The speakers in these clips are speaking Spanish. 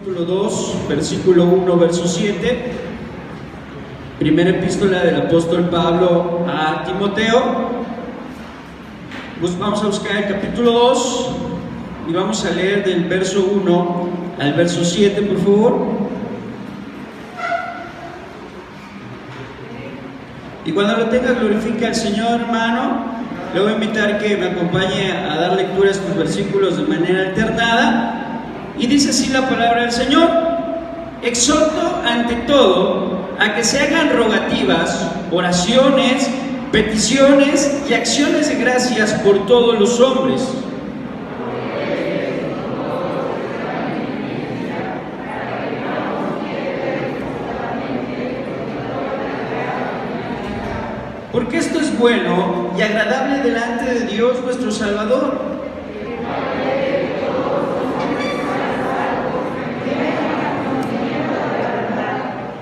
capítulo 2, versículo 1, verso 7. Primera epístola del apóstol Pablo a Timoteo. Pues vamos a buscar el capítulo 2 y vamos a leer del verso 1 al verso 7, por favor. Y cuando lo tenga, glorifica al Señor, hermano. Le voy a invitar que me acompañe a dar lectura a estos versículos de manera alternada. Y dice así la palabra del Señor: exhorto ante todo a que se hagan rogativas, oraciones, peticiones y acciones de gracias por todos los hombres. Porque esto es bueno y agradable delante de Dios nuestro Salvador.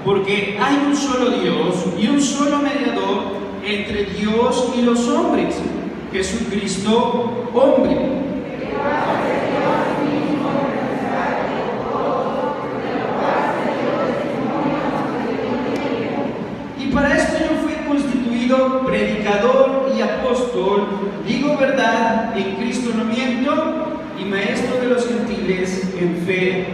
Porque hay un solo Dios y un solo mediador entre Dios y los hombres, Jesucristo, hombre. Y para esto yo fui constituido predicador y apóstol, digo verdad, en Cristo no miento, y maestro de los gentiles en fe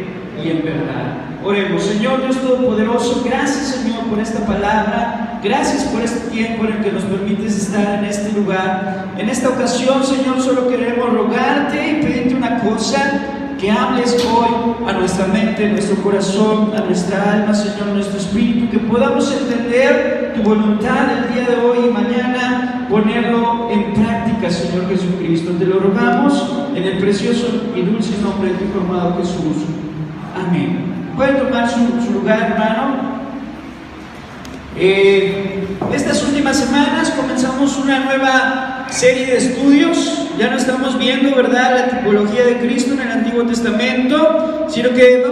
y en verdad. Oremos. Señor Dios Todopoderoso, gracias, Señor, por esta palabra, gracias por este tiempo en el que nos permites estar en este lugar. En esta ocasión, Señor, solo queremos rogarte y pedirte una cosa: que hables hoy a nuestra mente, a nuestro corazón, a nuestra alma, Señor, a nuestro espíritu, que podamos entender tu voluntad el día de hoy y mañana ponerlo en práctica, Señor Jesucristo. Te lo rogamos en el precioso y dulce nombre de tu Hijo amado Jesús. Amén. Pueden tomar su lugar, hermano. Estas últimas semanas comenzamos una nueva serie de estudios. Ya no estamos viendo, ¿verdad?, la tipología de Cristo en el Antiguo Testamento, sino que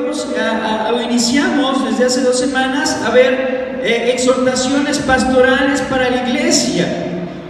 iniciamos desde hace 2 semanas a ver exhortaciones pastorales para la iglesia.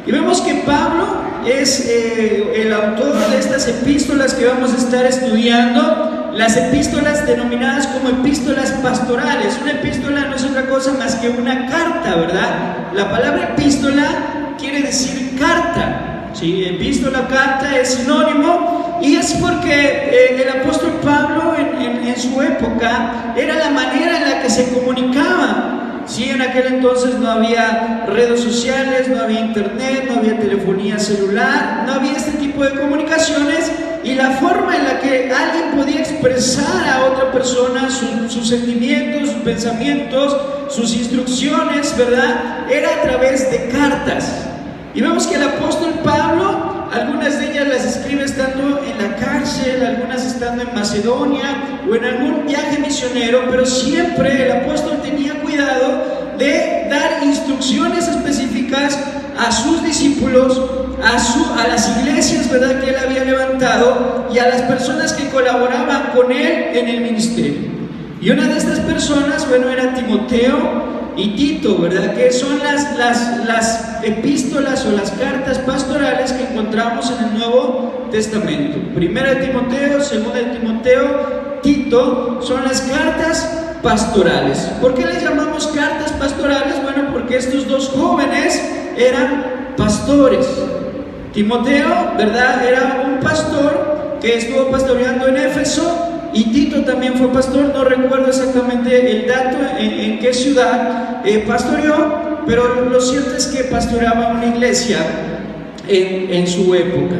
Y vemos que Pablo es el autor de estas epístolas que vamos a estar estudiando. Las epístolas denominadas como epístolas pastorales. Una epístola no es otra cosa más que una carta, ¿verdad? La palabra epístola quiere decir carta, ¿sí? Epístola, carta es sinónimo, y es porque el apóstol Pablo en su época era la manera en la que se comunicaba. Sí, en aquel entonces no había redes sociales, no había internet, no había telefonía celular, no había este tipo de comunicaciones, y la forma en la que alguien podía expresar a otra persona sus sentimientos, sus pensamientos, sus instrucciones, ¿verdad?, era a través de cartas. Y vemos que el apóstol Pablo, algunas de ellas las escribe estando en la cárcel, algunas estando en Macedonia o en algún viaje misionero, pero siempre el apóstol tenía cuidado de dar instrucciones específicas a sus discípulos, a las iglesias, ¿verdad?, que él había levantado, y a las personas que colaboraban con él en el ministerio. Y una de estas personas, bueno, era Timoteo y Tito, ¿verdad?, que son las epístolas o las cartas pastorales que encontramos en el Nuevo Testamento. Primera de Timoteo, segunda de Timoteo, Tito, son las cartas pastorales. ¿Por qué les llamamos cartas pastorales? Bueno, porque estos dos jóvenes eran pastores. Timoteo, ¿verdad?, era un pastor que estuvo pastoreando en Éfeso, y Tito también fue pastor. No recuerdo exactamente el dato en qué ciudad pastoreó, pero lo cierto es que pastoreaba una iglesia en su época.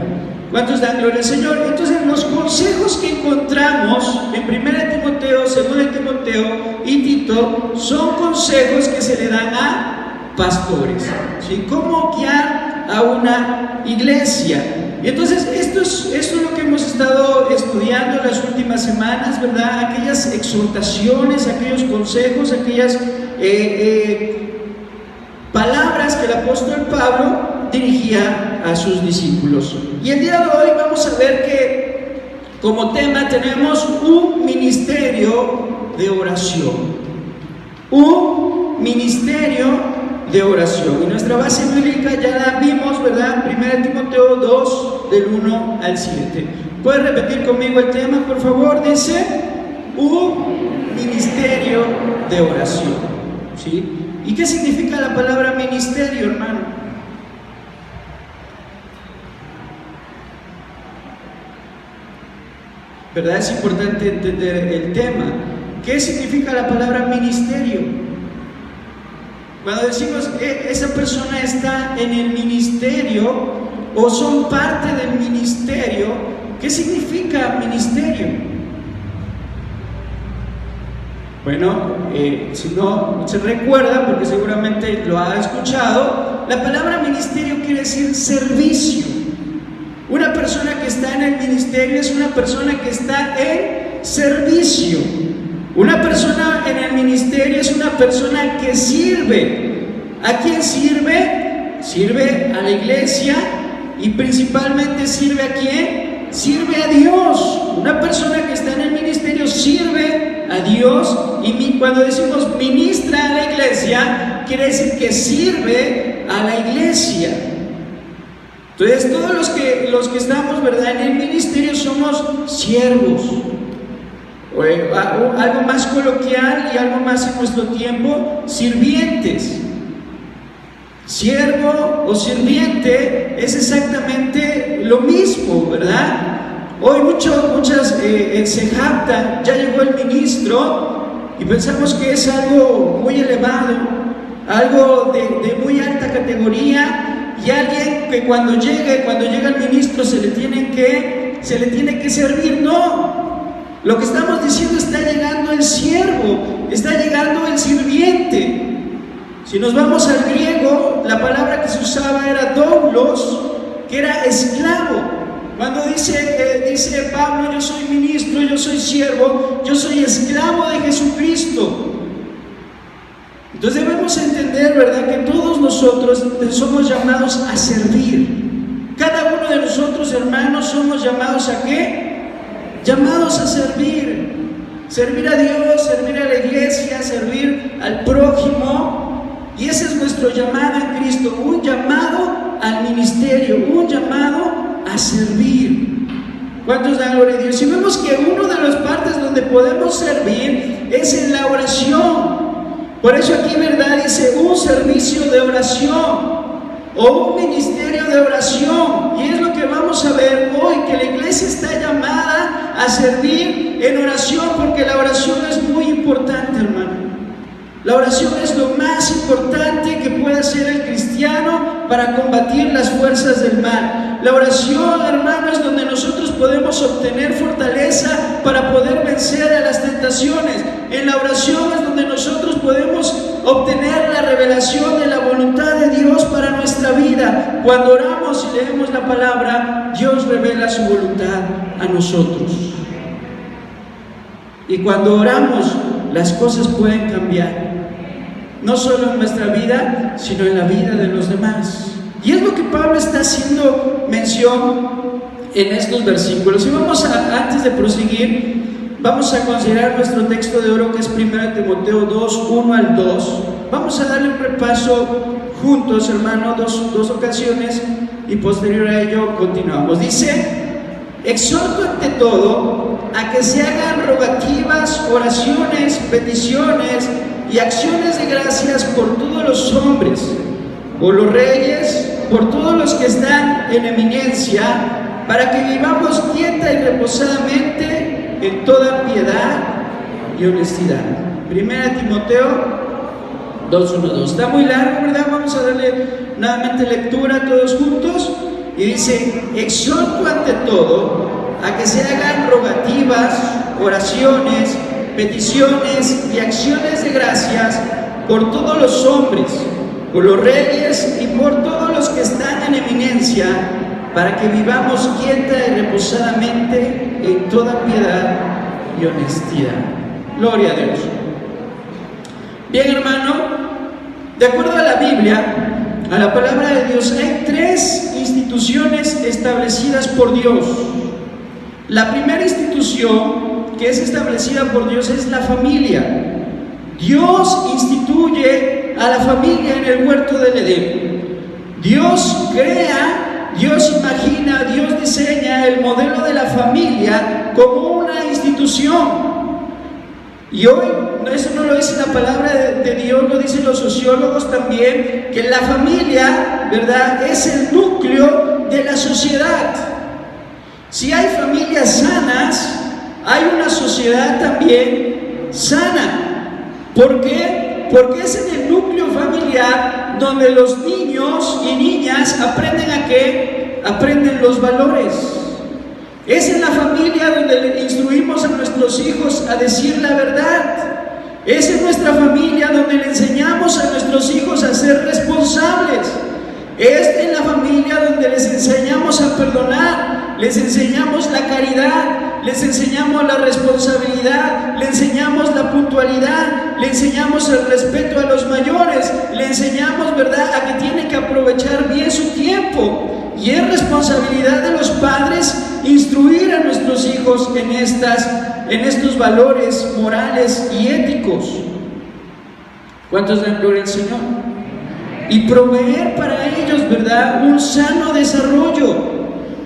¿Cuántos dan gloria al Señor? Entonces, los consejos que encontramos en 1 Timoteo, 2 Timoteo y Tito son consejos que se le dan a pastores, ¿sí? Cómo guiar a una iglesia. Y entonces esto es lo que hemos estado estudiando las últimas semanas, ¿verdad? Aquellas exhortaciones, aquellos consejos, aquellas palabras que el apóstol Pablo dirigía a sus discípulos. Y el día de hoy vamos a ver que como tema tenemos un ministerio de oración. Un ministerio de oración. Y nuestra base bíblica ya la vimos, ¿verdad? 1 Timoteo 2, del 1 al 7. ¿Puedes repetir conmigo el tema, por favor? Dice: un ministerio de oración, ¿sí? ¿Y qué significa la palabra ministerio, hermano? ¿Verdad? Es importante entender el tema. ¿Qué significa la palabra ministerio? Cuando decimos esa persona está en el ministerio o son parte del ministerio, ¿qué significa ministerio? Bueno, si no se recuerda, porque seguramente lo ha escuchado, la palabra ministerio quiere decir servicio. Una persona que está en el ministerio es una persona que está en servicio. Una persona en el ministerio es una persona que sirve. ¿A quién sirve? Sirve a la iglesia y principalmente sirve ¿a quién? Sirve a Dios. Una persona que está en el ministerio sirve a Dios, y cuando decimos ministra a la iglesia, quiere decir que sirve a la iglesia. Entonces todos los que estamos, ¿verdad?, en el ministerio somos siervos. Algo más coloquial y algo más en nuestro tiempo, sirvientes. Siervo o sirviente es exactamente lo mismo, ¿verdad? Hoy muchas se jactan, ya llegó el ministro, y pensamos que es algo muy elevado, algo de muy alta categoría, y alguien que cuando llega el ministro se le tiene que servir. No, lo que estamos diciendo, está llegando el siervo, está llegando el sirviente. Si nos vamos al griego, la palabra que se usaba era doulos, que era esclavo. Cuando dice Pablo, yo soy ministro, yo soy siervo, yo soy esclavo de Jesucristo. Entonces debemos entender, ¿verdad?, que todos nosotros somos llamados a servir. Cada uno de nosotros, hermanos, somos llamados ¿a qué? Llamados a servir. Servir a Dios, servir a la iglesia, servir al prójimo. Y ese es nuestro llamado en Cristo, un llamado al ministerio, un llamado a servir. ¿Cuántos dan gloria a Dios? Y vemos que una de las partes donde podemos servir es en la oración. Por eso aquí, ¿verdad?, dice un servicio de oración o un ministerio de oración. Y es lo que vamos a ver hoy, que la iglesia está llamada a servir en oración, porque la oración es muy importante, hermano. La oración es lo más importante que puede hacer el cristiano para combatir las fuerzas del mal. La oración, hermanos, es donde nosotros podemos obtener fortaleza para poder vencer a las tentaciones. En la oración es donde nosotros podemos obtener la revelación de la voluntad de Dios para nuestra vida. Cuando oramos y leemos la palabra, Dios revela su voluntad a nosotros. Y cuando oramos, las cosas pueden cambiar, no solo en nuestra vida, sino en la vida de los demás. Y es lo que Pablo está haciendo mención en estos versículos. Y antes de proseguir, vamos a considerar nuestro texto de oro, que es 1 Timoteo 2, 1 al 2. Vamos a darle un repaso juntos, hermano, dos ocasiones, y posterior a ello continuamos. Dice: exhorto ante todo a que se hagan rogativas, oraciones, peticiones y acciones de gracias por todos los hombres, por los reyes, por todos los que están en eminencia, para que vivamos quieta y reposadamente en toda piedad y honestidad. 1 Timoteo 2:1-2. Está muy largo, ¿verdad? Vamos a darle nuevamente lectura todos juntos. Y dice: exhorto ante todo a que se hagan rogativas, oraciones, peticiones y acciones de gracias por todos los hombres, por los reyes y por todos los que están en eminencia, para que vivamos quieta y reposadamente en toda piedad y honestidad. Gloria a Dios. Bien, hermano, de acuerdo a la Biblia, a la palabra de Dios, hay 3 instituciones establecidas por Dios. La primera institución que es establecida por Dios es la familia. Dios instituye a la familia en el huerto del Edén. Dios crea, Dios imagina, Dios diseña el modelo de la familia como una institución. Y hoy, eso no lo dice la palabra de Dios, lo dicen los sociólogos también, que la familia, ¿verdad?, es el núcleo de la sociedad. Si hay familias sanas, hay una sociedad también sana. ¿Por qué? Porque es en el núcleo familiar donde los niños y niñas aprenden ¿a qué? Aprenden los valores. Es en la familia donde instruimos a nuestros hijos a decir la verdad. Es en nuestra familia donde le enseñamos a nuestros hijos a ser responsables. Es en la familia donde les enseñamos a perdonar, les enseñamos la caridad, les enseñamos la responsabilidad, le enseñamos la puntualidad, le enseñamos el respeto a los mayores, le enseñamos, ¿verdad?, a que tiene que aprovechar bien su tiempo. Y es responsabilidad de los padres instruir a nuestros hijos en estos valores morales y éticos. ¿Cuántos dan gloria al Señor? Y proveer para ellos, ¿verdad?, un sano desarrollo.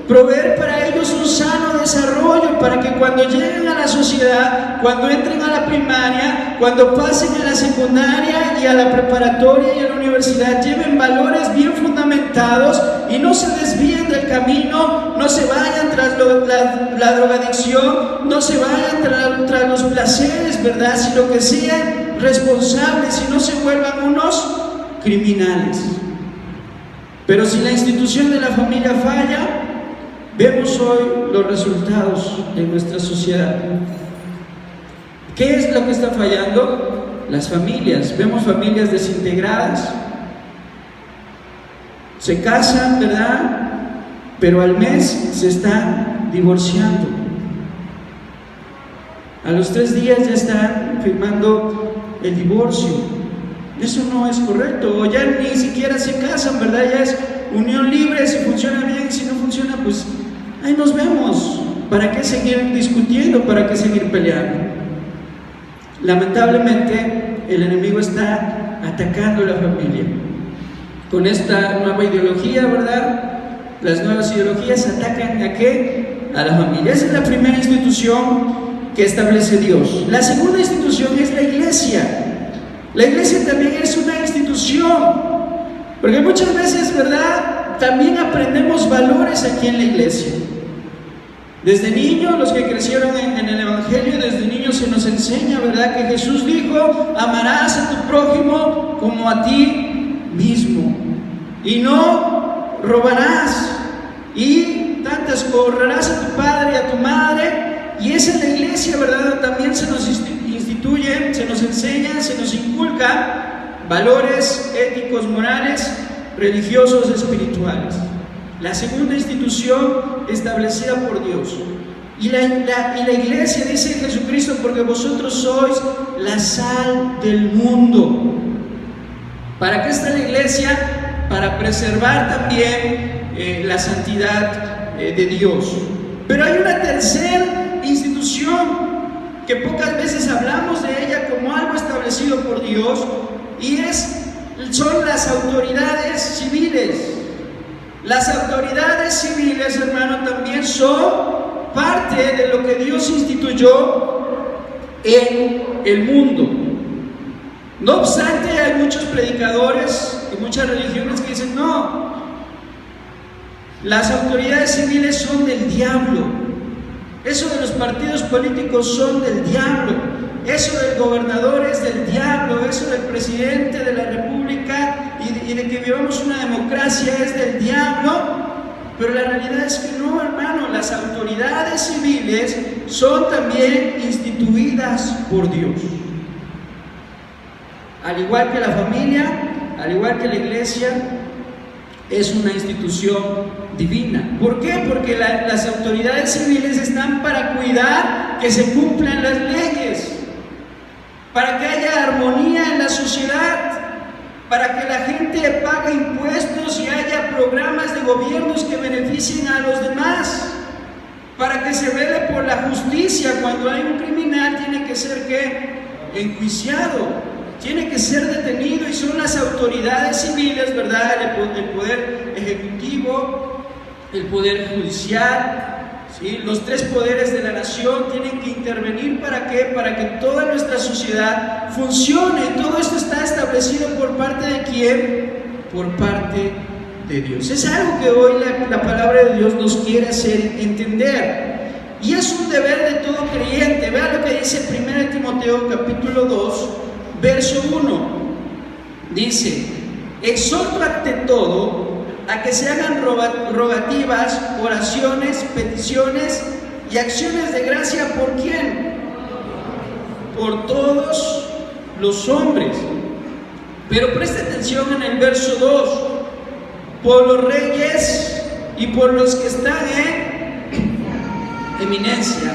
Proveer para ellos un sano desarrollo para que cuando lleguen a la sociedad, cuando entren a la primaria, cuando pasen a la secundaria y a la preparatoria y a la universidad, lleven valores bien fundamentados y no se desvíen del camino, no se vayan tras la drogadicción, no se vayan tras los placeres, ¿verdad?, sino que sean responsables y no se vuelvan unos criminales. Pero si la institución de la familia falla, vemos hoy los resultados en nuestra sociedad. ¿Qué es lo que está fallando? Las familias. Vemos familias desintegradas, se casan, ¿verdad?, pero al mes se están divorciando. A los 3 días ya están firmando el divorcio. Eso no es correcto, o ya ni siquiera se casan, ¿verdad? Ya es unión libre, si funciona bien, si no funciona, pues ahí nos vemos. ¿Para qué seguir discutiendo? ¿Para qué seguir peleando? Lamentablemente, el enemigo está atacando a la familia. Con esta nueva ideología, ¿verdad? Las nuevas ideologías atacan ¿a qué? A la familia. Esa es la primera institución que establece Dios. La segunda institución es la iglesia. La iglesia también es una institución, porque muchas veces, ¿verdad?, también aprendemos valores aquí en la iglesia. Desde niños, los que crecieron en el Evangelio, desde niños se nos enseña, ¿verdad?, que Jesús dijo: amarás a tu prójimo como a ti mismo, y no robarás, y tantas honrarás a tu padre y a tu madre. Y es en la iglesia, ¿verdad?, también se nos instituye, se nos enseña, se nos inculca valores éticos, morales, religiosos, espirituales. La segunda institución establecida por Dios. Y la iglesia, dice Jesucristo, porque vosotros sois la sal del mundo. ¿Para qué está la iglesia? Para preservar también la santidad de Dios. Pero hay una tercera institución que pocas veces hablamos de ella como algo establecido por Dios, y son las autoridades civiles. Las autoridades civiles, hermano, también son parte de lo que Dios instituyó en el mundo. No obstante, hay muchos predicadores y muchas religiones que dicen: no, las autoridades civiles son del diablo. Eso de los partidos políticos son del diablo. Eso del gobernador es del diablo. Eso del presidente de la república y de que vivamos una democracia es del diablo. Pero la realidad es que no, hermano. Las autoridades civiles son también instituidas por Dios. Al igual que la familia, al igual que la iglesia, es una institución divina. ¿Por qué? Porque las autoridades civiles están para cuidar que se cumplan las leyes, para que haya armonía en la sociedad, para que la gente pague impuestos y haya programas de gobiernos que beneficien a los demás, para que se vele por la justicia. Cuando hay un criminal tiene que ser ¿qué? Enjuiciado, tiene que ser detenido, y son las autoridades civiles, ¿verdad?, el poder ejecutivo, el poder judicial, ¿sí? Los 3 poderes de la nación tienen que intervenir. ¿Para qué? Para que toda nuestra sociedad funcione. Todo esto está establecido ¿por parte de quién? Por parte de Dios. Es algo que hoy la palabra de Dios nos quiere hacer entender. Y es un deber de todo creyente. Vean lo que dice 1 Timoteo capítulo 2, verso 1. Dice: exhorto ante todo a que se hagan rogativas, oraciones, peticiones y acciones de gracia. ¿Por quién? Por todos los hombres. Pero preste atención en el verso 2: por los reyes y por los que están en eminencia.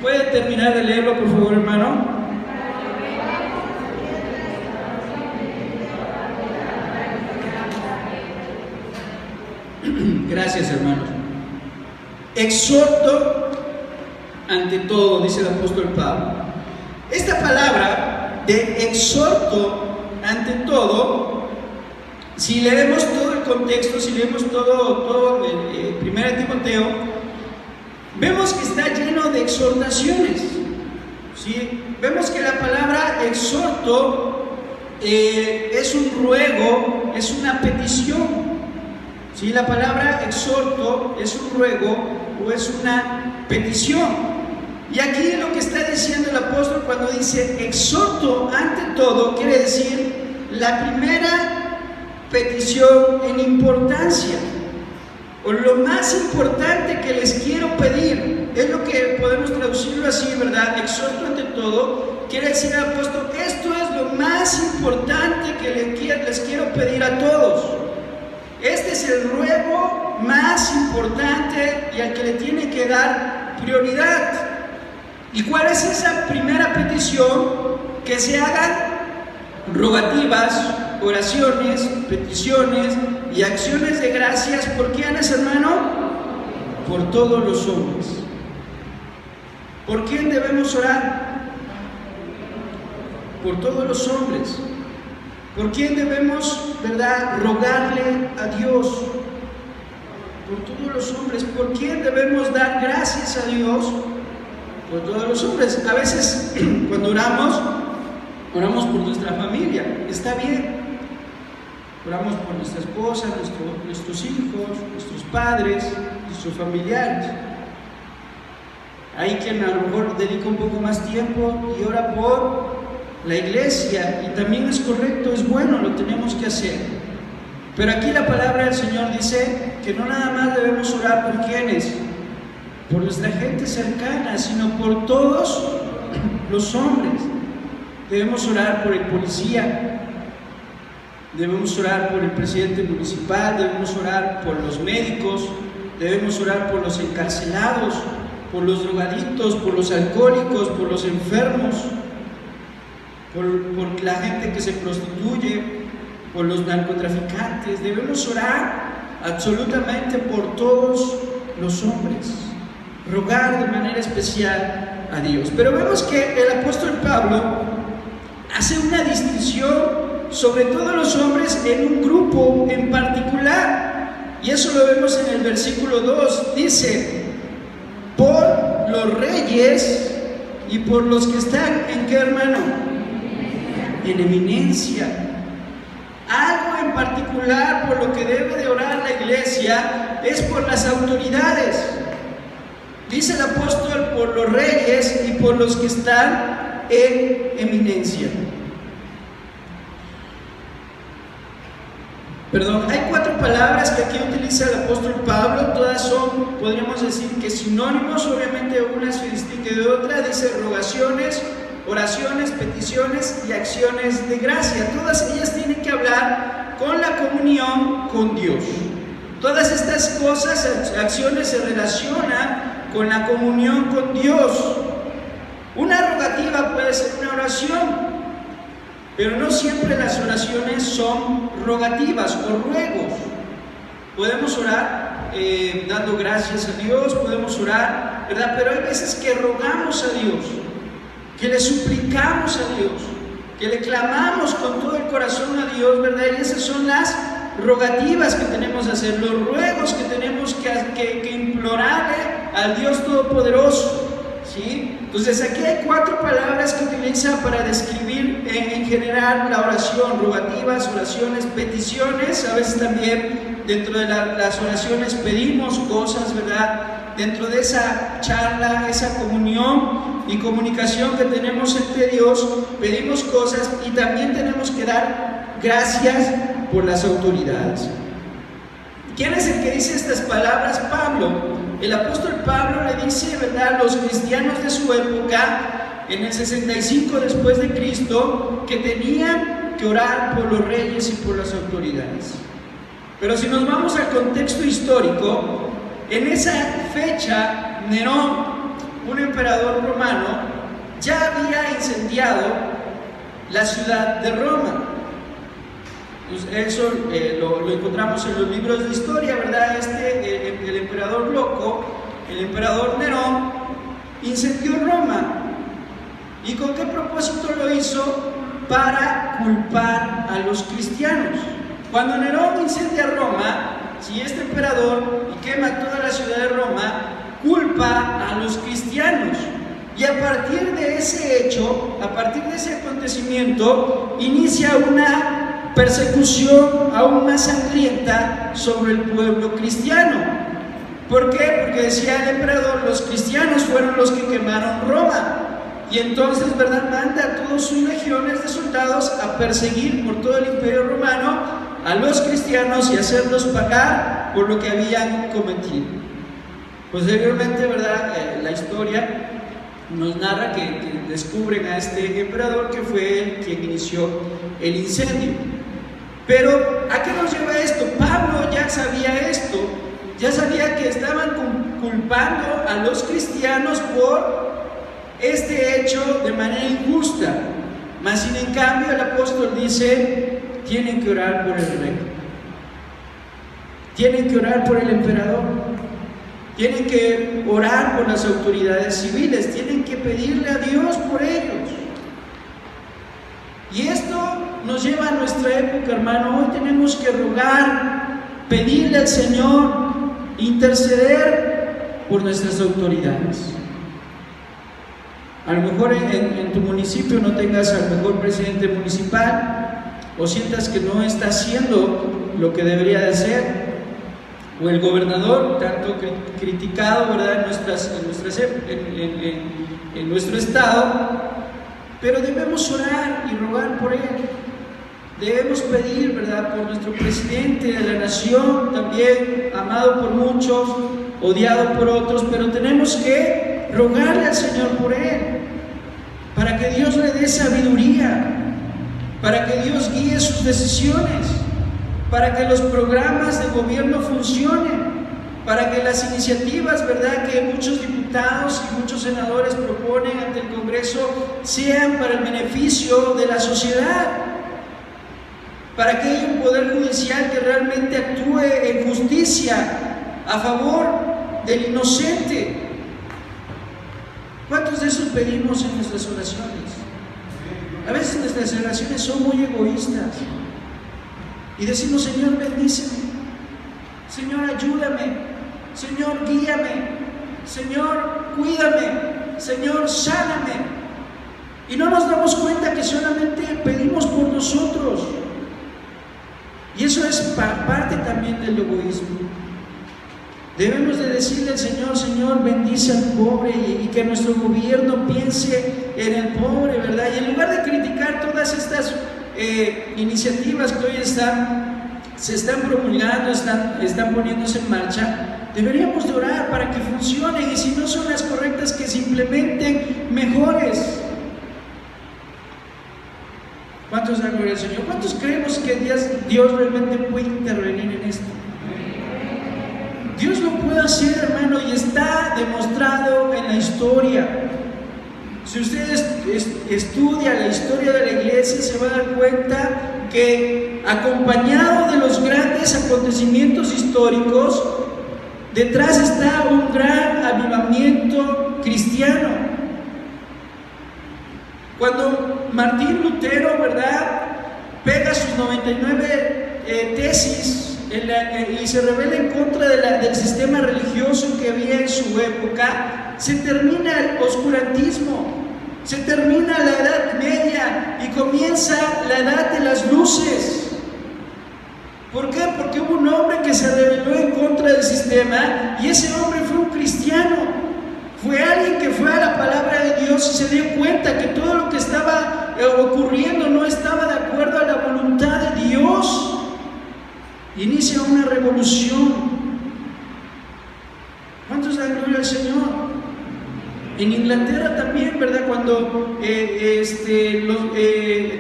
¿Puede terminar de leerlo, por favor, hermano? Gracias, hermanos. Exhorto ante todo, dice el apóstol Pablo. Esta palabra de exhorto ante todo, si leemos todo el contexto, si leemos todo el 1 Timoteo, vemos que está lleno de exhortaciones. ¿Sí? Vemos que la palabra exhorto es un ruego, es una petición. ¿Sí? La palabra exhorto es un ruego o es una petición. Y aquí lo que está diciendo el apóstol cuando dice exhorto ante todo, quiere decir la primera petición en importancia, o lo más importante que les quiero pedir. Es lo que podemos traducirlo así, ¿verdad? Exhorto ante todo, quiere decir el apóstol, esto es lo más importante que les quiero pedir a todos. Este es el ruego más importante y al que le tiene que dar prioridad. ¿Y cuál es esa primera petición? Que se hagan rogativas, oraciones, peticiones y acciones de gracias. ¿Por quiénes, hermano? Por todos los hombres. ¿Por quién debemos orar? Por todos los hombres. ¿Por quién debemos, verdad, rogarle a Dios? Por todos los hombres. ¿Por quién debemos dar gracias a Dios? Por todos los hombres. A veces cuando oramos por nuestra familia, está bien. Oramos por nuestra esposa, nuestros hijos, nuestros padres, nuestros familiares. Hay quien a lo mejor dedica un poco más tiempo y ora por la iglesia, y también es correcto, es bueno, lo tenemos que hacer. Pero aquí la palabra del Señor dice que no nada más debemos orar por quienes, por nuestra gente cercana, sino por todos los hombres. Debemos orar por el policía, debemos orar por el presidente municipal, debemos orar por los médicos, debemos orar por los encarcelados, por los drogadictos, por los alcohólicos, por los enfermos, por la gente que se prostituye, por los narcotraficantes. Debemos orar absolutamente por todos los hombres, rogar de manera especial a Dios. Pero vemos que el apóstol Pablo hace una distinción sobre todos los hombres en un grupo en particular, y eso lo vemos en el versículo 2. Dice: por los reyes y por los que están ¿en qué, hermano? En eminencia. Algo en particular por lo que debe de orar la iglesia es por las autoridades. Dice el apóstol: por los reyes y por los que están en eminencia. Hay 4 palabras que aquí utiliza el apóstol Pablo. Todas son, podríamos decir que sinónimos. Obviamente una se distingue de otra. Dice rogaciones, oraciones, peticiones y acciones de gracia. Todas ellas tienen que hablar con la comunión con Dios. Todas estas cosas, acciones, se relacionan con la comunión con Dios. Una rogativa puede ser una oración, pero no siempre las oraciones son rogativas o ruegos. Podemos orar dando gracias a Dios, podemos orar, ¿verdad? Pero hay veces que rogamos a Dios, que le suplicamos a Dios, que le clamamos con todo el corazón a Dios, ¿verdad? Y esas son las rogativas que tenemos que hacer, los ruegos que tenemos que implorarle al Dios Todopoderoso. ¿sí? Entonces aquí hay 4 palabras que utiliza para describir en general la oración: rogativas, oraciones, peticiones. A veces también dentro de las oraciones pedimos cosas, ¿verdad? Dentro de esa charla, esa comunión y comunicación que tenemos entre Dios, pedimos cosas y también tenemos que dar gracias por las autoridades. ¿Quién es el que dice estas palabras? Pablo. El apóstol Pablo le dice, ¿verdad?, a los cristianos de su época, en el 65 después de Cristo, que tenían que orar por los reyes y por las autoridades. Pero si nos vamos al contexto histórico, en esa fecha, Nerón, un emperador romano, ya había incendiado la ciudad de Roma. Eso lo encontramos en los libros de historia, ¿verdad? El emperador loco, el emperador Nerón, incendió Roma. ¿Y con qué propósito lo hizo? Para culpar a los cristianos. Cuando Nerón incendia Roma, si este emperador y quema toda la ciudad de Roma, culpa a los cristianos. Y a partir de ese hecho, a partir de ese acontecimiento, inicia una persecución aún más sangrienta sobre el pueblo cristiano. ¿Por qué? Porque decía el emperador, los cristianos fueron los que quemaron Roma. Y entonces, ¿verdad?, manda a todas sus legiones de soldados a perseguir por todo el imperio romano a los cristianos y hacerlos pagar por lo que habían cometido. Posteriormente, ¿verdad?, la historia nos narra que descubren a este emperador que fue él quien inició el incendio. Pero ¿a qué nos lleva esto? Pablo ya sabía esto, ya sabía que estaban culpando a los cristianos por este hecho de manera injusta. Mas sin en cambio el apóstol dice, tienen que orar por el rey, tienen que orar por el emperador, tienen que orar por las autoridades civiles, tienen que pedirle a Dios por ellos. Y esto nos lleva a nuestra época, hermano. Hoy tenemos que rogar, pedirle al Señor, interceder por nuestras autoridades. A lo mejor en tu municipio no tengas al mejor presidente municipal, o sientas que no está haciendo lo que debería de hacer, o el gobernador, tanto criticado, ¿verdad?, en nuestro estado. Pero debemos orar y rogar por él. Debemos pedir, ¿verdad?, por nuestro presidente de la nación, también amado por muchos, odiado por otros, pero tenemos que rogarle al Señor por él, para que Dios le dé sabiduría, para que Dios guíe sus decisiones, para que los programas de gobierno funcionen, para que las iniciativas, ¿verdad?, que muchos diputados y muchos senadores proponen ante el Congreso sean para el beneficio de la sociedad, para que haya un poder judicial que realmente actúe en justicia a favor del inocente. ¿Cuántos de esos pedimos en nuestras oraciones? A veces nuestras oraciones son muy egoístas y decimos, Señor, bendíceme, Señor, ayúdame, Señor, guíame, Señor, cuídame, Señor, sáname. Y no nos damos cuenta que solamente pedimos por nosotros. Y eso es parte también del egoísmo. Debemos de decirle al Señor, Señor, bendice al pobre, y que nuestro gobierno piense en el pobre, ¿verdad? Y en lugar de criticar todas estas iniciativas que hoy se están promulgando, están poniéndose en marcha, deberíamos de orar para que funcionen, y si no son las correctas, que se implementen mejores. ¿Cuántos dan gloria al Señor? ¿Cuántos creemos que Dios realmente puede intervenir en esto? Dios lo puede hacer, hermano, y está demostrado en la historia. Si usted estudia la historia de la iglesia, se va a dar cuenta que, acompañado de los grandes acontecimientos históricos, detrás está un gran avivamiento cristiano. Cuando Martín Lutero, ¿verdad?, pega sus 99 tesis y se rebela en contra del sistema religioso que había en su época, se termina el oscurantismo, se termina la Edad Media y comienza la Edad de las Luces. ¿Por qué? Porque hubo un hombre que se rebeló en contra del sistema y ese hombre fue un cristiano. Fue alguien que fue a la palabra de Dios y se dio cuenta que todo lo que estaba ocurriendo no estaba de acuerdo a la voluntad de Dios. Inicia una revolución. ¿Cuántos dan gloria al Señor? En Inglaterra también, ¿verdad? Cuando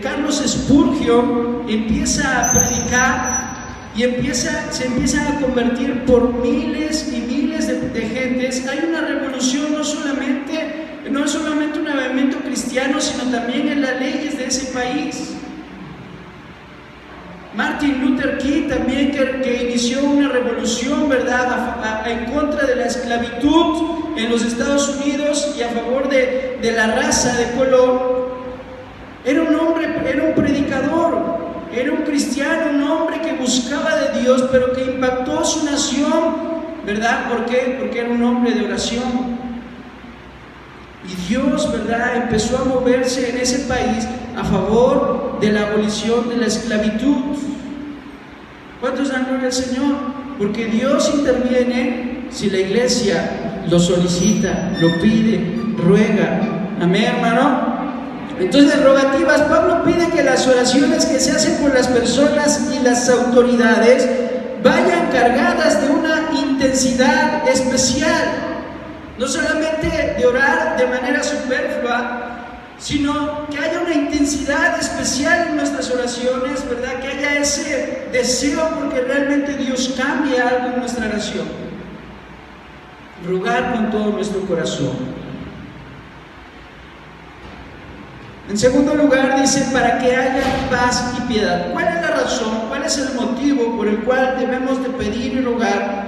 Carlos Spurgeon empieza a predicar y se empiezan a convertir por miles y miles de gentes, hay una revolución, no es solamente un movimiento cristiano, sino también en las leyes de ese país. Martin Luther King también que inició una revolución, ¿verdad?, en contra de la esclavitud en los Estados Unidos y a favor de la raza de color. Era un hombre, era un predicador, era un cristiano, un hombre que buscaba de Dios, pero que impactó su nación, ¿verdad? ¿Por qué? Porque era un hombre de oración. Y Dios, ¿verdad?, empezó a moverse en ese país a favor de la abolición de la esclavitud. ¿Cuántos dan gloria al Señor? Porque Dios interviene si la iglesia lo solicita, lo pide, ruega. Amén, hermano. Entonces, rogativas, Pablo pide que las oraciones que se hacen por las personas y las autoridades vayan cargadas de una intensidad especial. No solamente de orar de manera superflua, sino que haya una intensidad especial en nuestras oraciones, ¿verdad? Que haya ese deseo porque realmente Dios cambie algo en nuestra oración. Rogar con todo nuestro corazón. En segundo lugar, dice, para que haya paz y piedad. ¿Cuál es la razón? ¿Cuál es el motivo por el cual debemos de pedir y rogar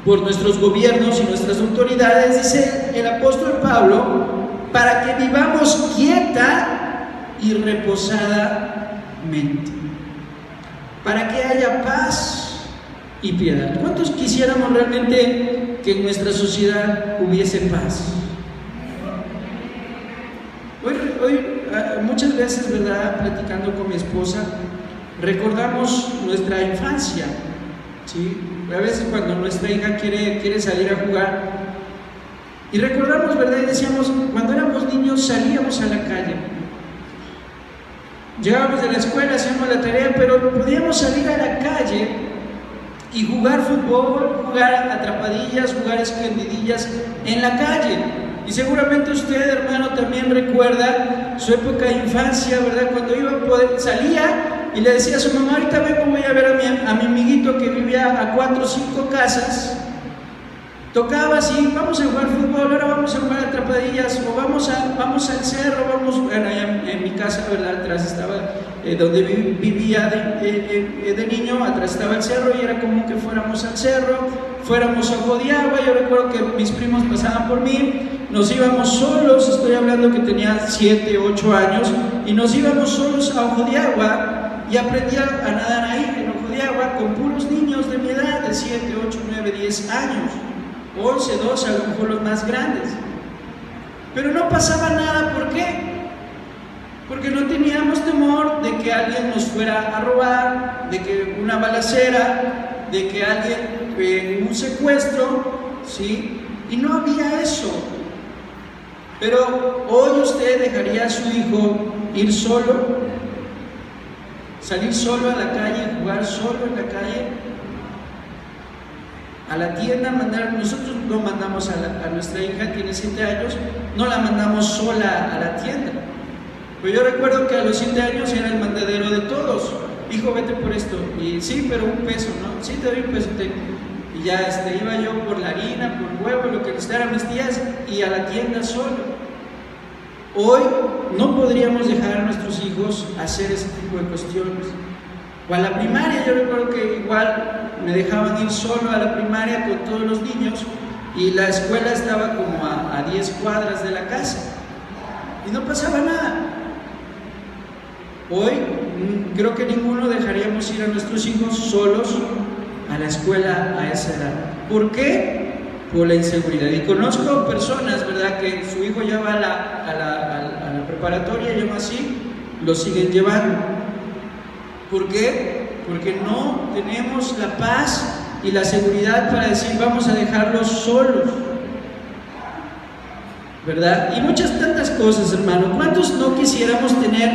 por nuestros gobiernos y nuestras autoridades? Dice el apóstol Pablo, para que vivamos quieta y reposadamente, para que haya paz y piedad. ¿Cuántos quisiéramos realmente que en nuestra sociedad hubiese paz? Hoy muchas veces, ¿verdad?, platicando con mi esposa, recordamos nuestra infancia, ¿sí? A veces cuando nuestra hija quiere salir a jugar, y recordamos, ¿verdad?, y decíamos, cuando éramos niños salíamos a la calle, llegábamos de la escuela, hacíamos la tarea, pero podíamos salir a la calle y jugar fútbol, jugar atrapadillas, jugar escondidillas en la calle. Y seguramente usted, hermano, también recuerda su época de infancia, ¿verdad?, cuando salía y le decía a su mamá, ahorita vengo, voy a ver a mi amiguito que vivía a 4 o 5 casas. Tocaba así, vamos a jugar fútbol, ahora vamos a jugar atrapadillas, o vamos al cerro, bueno, en mi casa, ¿verdad?, atrás estaba, donde vivía de niño, atrás estaba el cerro y era común que fuéramos al cerro, fuéramos a Ojo de Agua. Yo recuerdo que mis primos pasaban por mí, nos íbamos solos, estoy hablando que tenía 7, 8 años, y nos íbamos solos a Ojo de Agua y aprendí a nadar ahí en Ojo de Agua con puros niños de mi edad, de 7, 8, 9, 10 años. 11, 12, a lo mejor los más grandes. Pero no pasaba nada, ¿por qué? Porque no teníamos temor de que alguien nos fuera a robar, de que una balacera, de que alguien, un secuestro, ¿sí? Y no había eso. Pero hoy usted dejaría a su hijo ir solo, salir solo a la calle, jugar solo en la calle, a la tienda, nosotros no mandamos a nuestra hija, tiene 7 años, no la mandamos sola a la tienda. Pues yo recuerdo que a los 7 años era el mandadero de todos. Hijo, vete por esto. Y sí, pero $1, ¿no? Sí, te doy $1. Y ya iba yo por la harina, por huevo, lo que necesitaran mis tías, y a la tienda solo. Hoy no podríamos dejar a nuestros hijos hacer ese tipo de cuestiones. O a la primaria, yo recuerdo que igual me dejaban ir solo a la primaria con todos los niños, y la escuela estaba como a 10 cuadras de la casa y no pasaba nada. Hoy creo que ninguno dejaríamos ir a nuestros hijos solos a la escuela a esa edad. ¿Por qué? por la inseguridad. Y conozco personas, ¿verdad?, que su hijo ya va a la preparatoria, llama así, lo siguen llevando. ¿Por qué? Porque no tenemos la paz y la seguridad para decir vamos a dejarlos solos, ¿verdad? Y muchas tantas cosas, hermano. ¿Cuántos no quisiéramos tener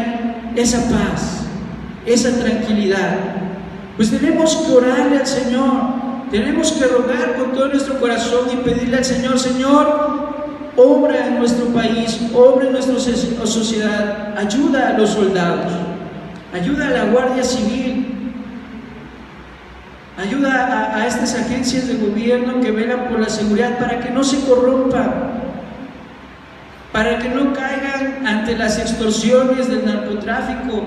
esa paz, esa tranquilidad? Pues tenemos que orarle al Señor. Tenemos que rogar con todo nuestro corazón y pedirle al Señor: Señor, obra en nuestro país, obra en nuestra sociedad, ayuda a los soldados, ayuda a la Guardia Civil, ayuda a estas agencias de gobierno que velan por la seguridad para que no se corrompan, para que no caigan ante las extorsiones del narcotráfico,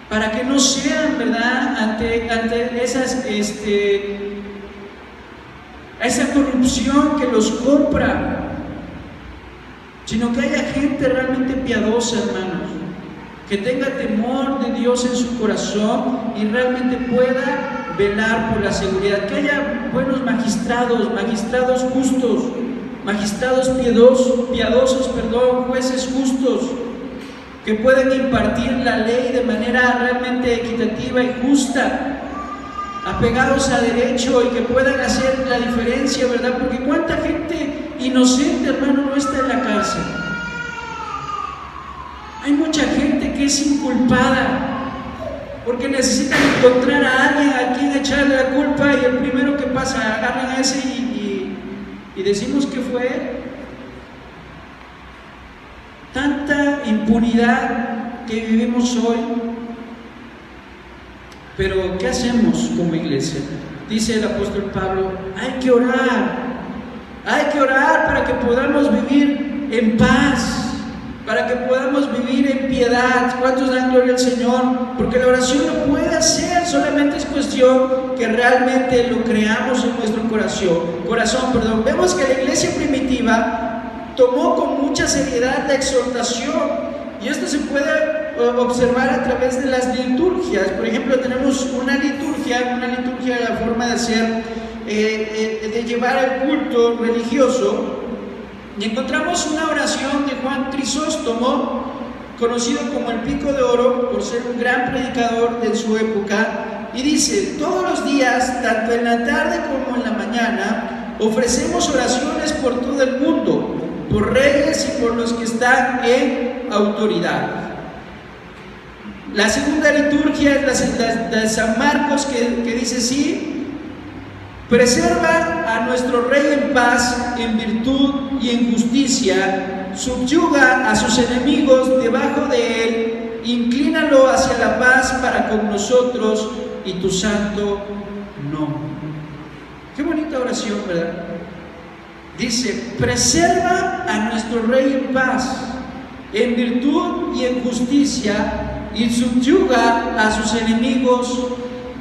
para que no sean, ¿verdad?, ante esa corrupción que los compra, sino que haya gente realmente piadosa, hermanos, que tenga temor de Dios en su corazón y realmente pueda velar por la seguridad, que haya buenos magistrados justos, magistrados piadosos, jueces justos, que puedan impartir la ley de manera realmente equitativa y justa, apegados a derecho, y que puedan hacer la diferencia, ¿verdad? Porque cuánta gente inocente, hermano, no está en la cárcel. Hay mucha gente que es inculpada porque necesitan encontrar a alguien a quien echarle la culpa, y el primero que pasa agarran a ese y decimos que fue él. Tanta impunidad que vivimos hoy. Pero ¿qué hacemos como iglesia? Dice el apóstol Pablo: hay que orar para que podamos vivir en paz, para que podamos vivir en piedad. ¿Cuántos dan gloria al Señor? Porque la oración lo puede hacer, solamente es cuestión que realmente lo creamos en nuestro corazón. Vemos que la iglesia primitiva tomó con mucha seriedad la exhortación, y esto se puede observar a través de las liturgias. Por ejemplo, tenemos una liturgia de la forma de ser, de llevar el culto religioso, y encontramos una oración de Juan Crisóstomo, conocido como el Pico de Oro por ser un gran predicador de su época, y dice: todos los días, tanto en la tarde como en la mañana, ofrecemos oraciones por todo el mundo, por reyes y por los que están en autoridad. La segunda liturgia es la de San Marcos, que dice así: preserva a nuestro rey en paz, en virtud y en justicia, subyuga a sus enemigos debajo de él, inclínalo hacia la paz para con nosotros y tu santo nombre. Qué bonita oración, ¿verdad? Dice: preserva a nuestro rey en paz, en virtud y en justicia, y subyuga a sus enemigos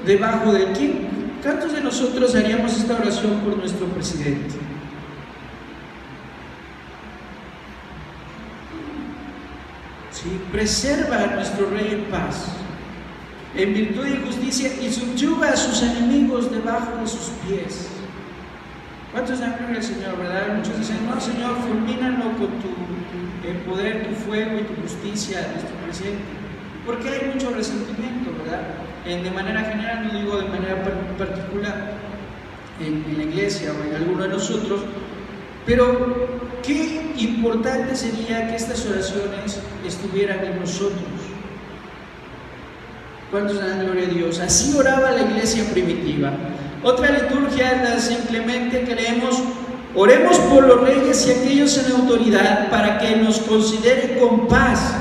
debajo de quién. ¿Cuántos de nosotros haríamos esta oración por nuestro presidente? Sí, preserva a nuestro rey en paz, en virtud y en justicia, y subyuga a sus enemigos debajo de sus pies. ¿Cuántos dan gloria al Señor, verdad? Muchos dicen: no, Señor, fulmínalo con tu poder, tu fuego y tu justicia a nuestro presidente. Porque hay mucho resentimiento, ¿verdad? De manera general, no digo de manera particular, en la iglesia o en alguno de nosotros, pero qué importante sería que estas oraciones estuvieran en nosotros. ¿Cuántos dan gloria a Dios? Así oraba la iglesia primitiva. Otra liturgia es la San Clemente, que leemos: oremos por los reyes y aquellos en autoridad, para que nos consideren con paz,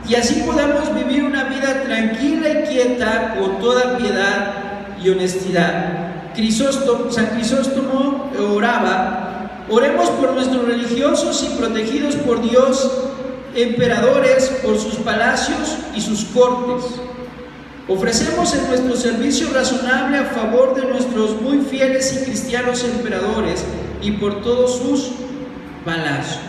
y así podamos vivir una vida tranquila y quieta, con toda piedad y honestidad. San Crisóstomo oraba: oremos por nuestros religiosos y protegidos por Dios, emperadores, por sus palacios y sus cortes. Ofrecemos en nuestro servicio razonable a favor de nuestros muy fieles y cristianos emperadores y por todos sus palacios.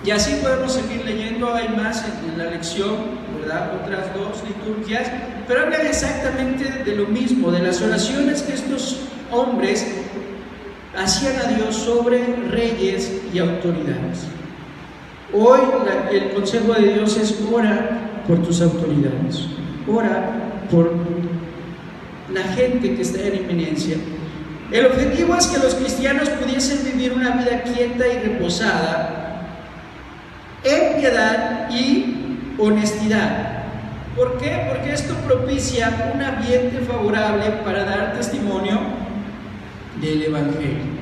Y así podemos seguir leyendo, hay más en la lección, ¿verdad? Otras dos liturgias, pero hablan exactamente de lo mismo, de las oraciones que estos hombres hacían a Dios sobre reyes y autoridades. Hoy el consejo de Dios es: ora por tus autoridades, ora por la gente que está en inminencia. El objetivo es que los cristianos pudiesen vivir una vida quieta y reposada en piedad y honestidad. ¿Por qué? Porque esto propicia un ambiente favorable para dar testimonio del Evangelio.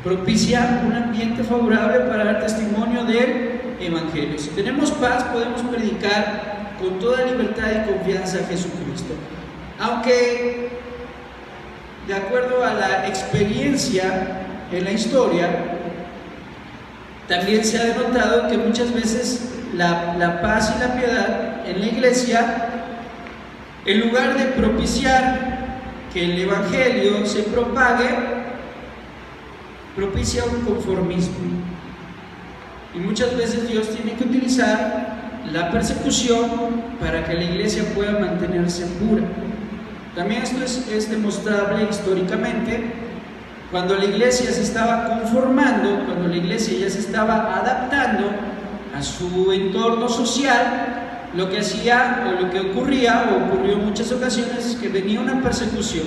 Propicia un ambiente favorable para dar testimonio del Evangelio. Si tenemos paz, podemos predicar con toda libertad y confianza a Jesucristo. Aunque, de acuerdo a la experiencia en la historia, también se ha denotado que muchas veces la paz y la piedad en la iglesia, en lugar de propiciar que el Evangelio se propague, propicia un conformismo. Y muchas veces Dios tiene que utilizar la persecución para que la iglesia pueda mantenerse pura. También esto es demostrable históricamente. Cuando la iglesia se estaba conformando, cuando la iglesia ya se estaba adaptando a su entorno social, lo que hacía o lo que ocurrió en muchas ocasiones es que venía una persecución,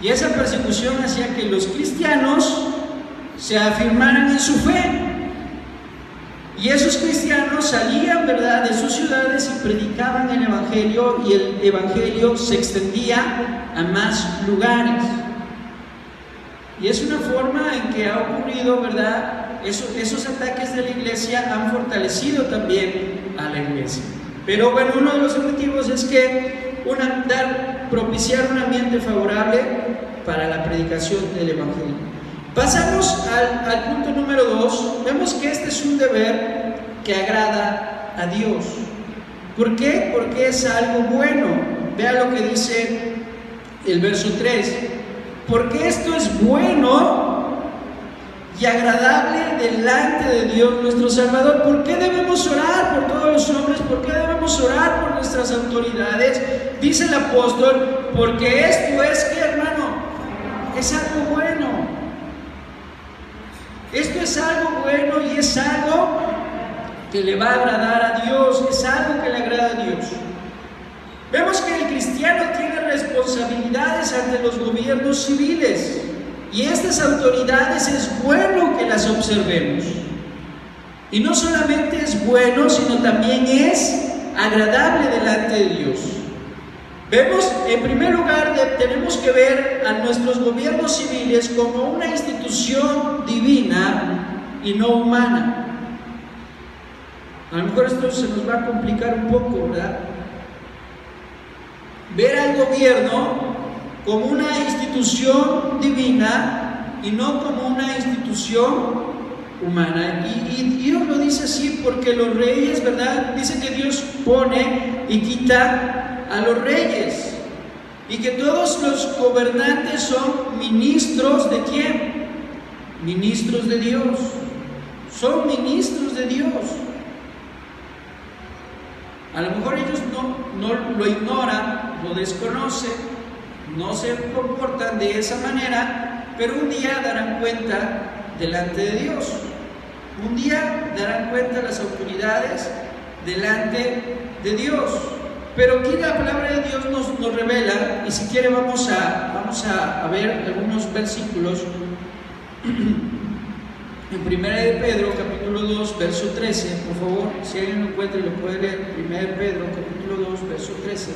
y esa persecución hacía que los cristianos se afirmaran en su fe, y esos cristianos salían, ¿verdad?, de sus ciudades y predicaban el Evangelio, y el Evangelio se extendía a más lugares. Y es una forma en que ha ocurrido, ¿verdad? Esos ataques de la iglesia han fortalecido también a la iglesia. Pero bueno, uno de los objetivos es que propiciar un ambiente favorable para la predicación del Evangelio. Pasamos al punto número 2. Vemos que este es un deber que agrada a Dios. ¿Por qué? Porque es algo bueno. Vea lo que dice el verso 3. Porque esto es bueno y agradable delante de Dios nuestro Salvador. ¿Por qué debemos orar por todos los hombres? ¿Por qué debemos orar por nuestras autoridades? Dice el apóstol: porque esto es, ¿qué, hermano? Es algo bueno. Esto es algo bueno y es algo que le va a agradar a Dios, es algo que le agrada a Dios. Vemos que el cristiano tiene responsabilidades ante los gobiernos civiles, y estas autoridades es bueno que las observemos. Y no solamente es bueno, sino también es agradable delante de Dios. Vemos, en primer lugar, tenemos que ver a nuestros gobiernos civiles como una institución divina y no humana. A lo mejor esto se nos va a complicar un poco, ¿verdad? Ver al gobierno como una institución divina y no como una institución humana. Y Dios lo dice así porque los reyes, ¿verdad? Dice que Dios pone y quita a los reyes, y que todos los gobernantes son ministros ¿de quién? Ministros de Dios. Son ministros de Dios. A lo mejor ellos no lo ignoran, lo desconocen, no se comportan de esa manera, pero un día darán cuenta delante de Dios. Un día darán cuenta las autoridades delante de Dios. Pero aquí la palabra de Dios nos revela, y si quiere vamos a ver algunos versículos. En 1 de Pedro, capítulo 2, verso 13, por favor, si alguien lo encuentra y lo puede leer. 1 de Pedro, capítulo 2, verso 13.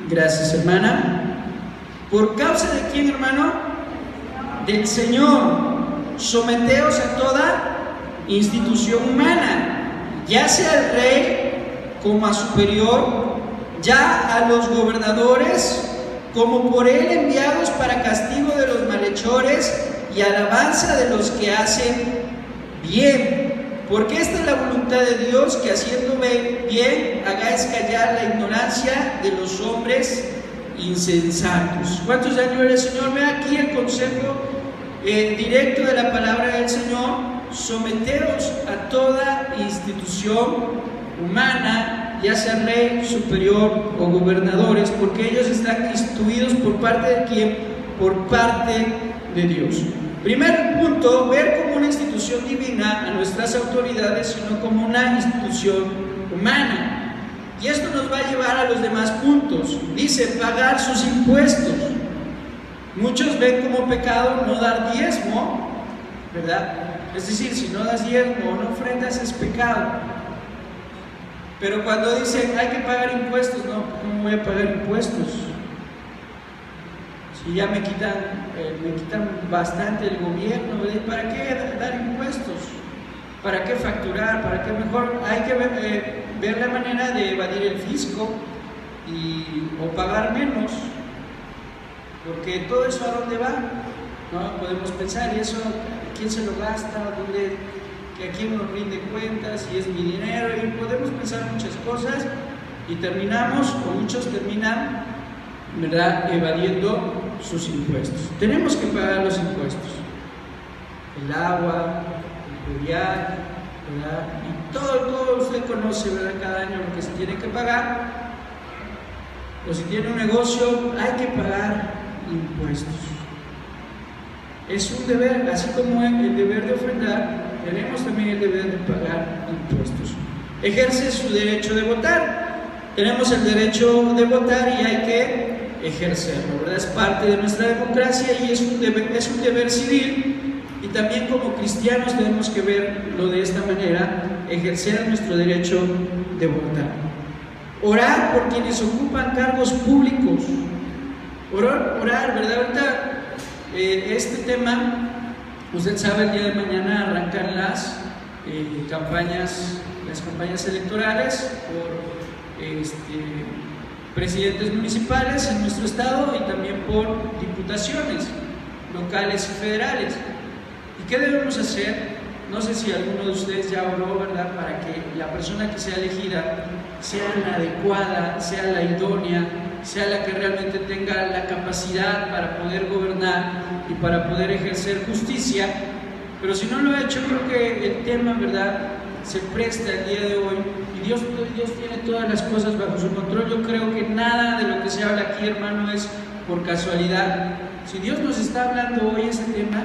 Gracias, hermana. ¿Por causa de quién, hermano? Del Señor. Someteos a toda institución humana, ya sea al rey como a superior, ya a los gobernadores como por él enviados para castigo de los malhechores y alabanza de los que hacen bien. Porque esta es la voluntad de Dios, que haciendo bien hagáis callar la ignorancia de los hombres insensatos. ¿Cuántos dañó el Señor? Ve aquí el consejo directo de la palabra del Señor: someteos a toda institución humana, ya sea rey, superior o gobernadores, porque ellos están instituidos por parte de ¿quién? Por parte de Dios. Primer punto, ver como una institución divina a nuestras autoridades, sino como una institución humana. Y esto nos va a llevar a los demás puntos. Dice, pagar sus impuestos. Muchos ven como pecado no dar diezmo, ¿verdad? Es decir, si no das diezmo o no ofrendas es pecado. Pero cuando dicen hay que pagar impuestos, no, ¿cómo voy a pagar impuestos? Si ya me quitan bastante el gobierno, ¿para qué dar impuestos? ¿Para qué facturar? ¿Para qué? Mejor hay que ver la manera de evadir el fisco o pagar menos, porque todo eso ¿a dónde va? ¿No? Podemos pensar, ¿y eso quién se lo gasta? ¿A quién nos rinde cuentas? Si es mi dinero, y podemos pensar muchas cosas y terminamos, o muchos terminan, ¿verdad?, evadiendo sus impuestos. Tenemos que pagar los impuestos, el agua, el predial, ¿verdad? Y todo usted conoce, ¿verdad?, cada año lo que se tiene que pagar. O si tiene un negocio, hay que pagar impuestos. Es un deber, así como el deber de ofrendar, tenemos también el deber de pagar impuestos. Ejerce su derecho de votar. Tenemos el derecho de votar y hay que ejercerlo, ¿verdad? Es parte de nuestra democracia y es un deber civil, y también como cristianos tenemos que verlo de esta manera, ejercer nuestro derecho de votar. Orar por quienes ocupan cargos públicos. Orar, ¿verdad? Ahorita este tema, usted sabe, el día de mañana arrancan las campañas electorales por presidentes municipales en nuestro estado y también por diputaciones locales y federales. ¿Y qué debemos hacer? No sé si alguno de ustedes ya oró, ¿verdad?, para que la persona que sea elegida sea la adecuada, sea la idónea, sea la que realmente tenga la capacidad para poder gobernar y para poder ejercer justicia. Pero si no lo ha hecho, creo que el tema, ¿verdad?, se presta el día de hoy, y Dios tiene todas las cosas bajo su control. Yo creo que nada de lo que se habla aquí, hermano, es por casualidad. Si Dios nos está hablando hoy ese tema,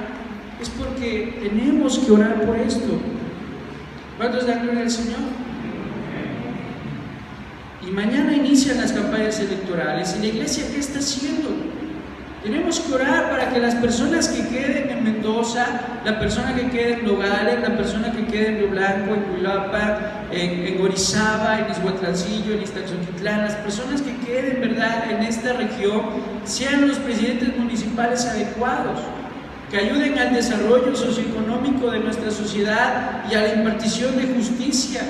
es porque tenemos que orar por esto. ¿Cuántos dan gloria al Señor? Y mañana inician las campañas electorales, y la iglesia, ¿qué está haciendo? Tenemos que orar para que las personas que queden en Mendoza, la persona que quede en Nogales, la persona que quede en Río Blanco, en Cuilapa, en Orizaba, en Izhuatlancillo, en Iztaxoquitlán, las personas que queden, ¿verdad?, en esta región, sean los presidentes municipales adecuados, que ayuden al desarrollo socioeconómico de nuestra sociedad y a la impartición de justicia.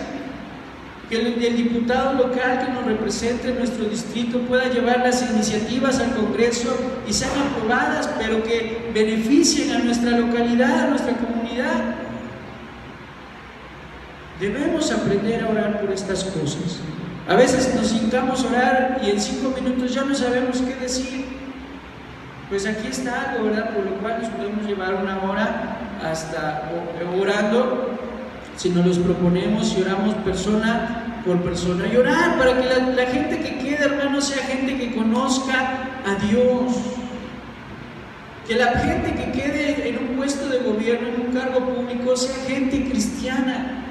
Que el diputado local que nos represente en nuestro distrito pueda llevar las iniciativas al Congreso y sean aprobadas, pero que beneficien a nuestra localidad, a nuestra comunidad. Debemos aprender a orar por estas cosas. A veces nos hincamos a orar y en 5 minutos ya no sabemos qué decir. Pues aquí está algo, ¿verdad?, por lo cual nos podemos llevar 1 hora hasta orando, si nos los proponemos y oramos persona por persona. Y orar para que la gente que quede, hermano, sea gente que conozca a Dios. Que la gente que quede en un puesto de gobierno, en un cargo público, sea gente cristiana.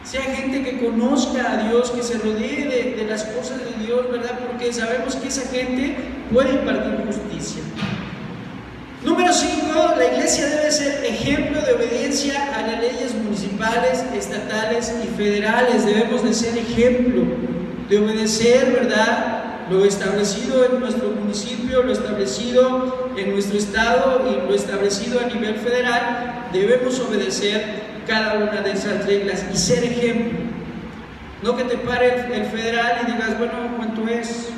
Sea gente que conozca a Dios, que se rodee de las cosas de Dios, ¿verdad? Porque sabemos que esa gente puede impartir justicia. Número 5, la iglesia debe ser ejemplo de obediencia a las leyes municipales, estatales y federales. Debemos de ser ejemplo de obedecer, ¿verdad?, lo establecido en nuestro municipio, lo establecido en nuestro estado y lo establecido a nivel federal. Debemos obedecer cada una de esas reglas y ser ejemplo. No que te pare el federal y digas, bueno, ¿cuánto es?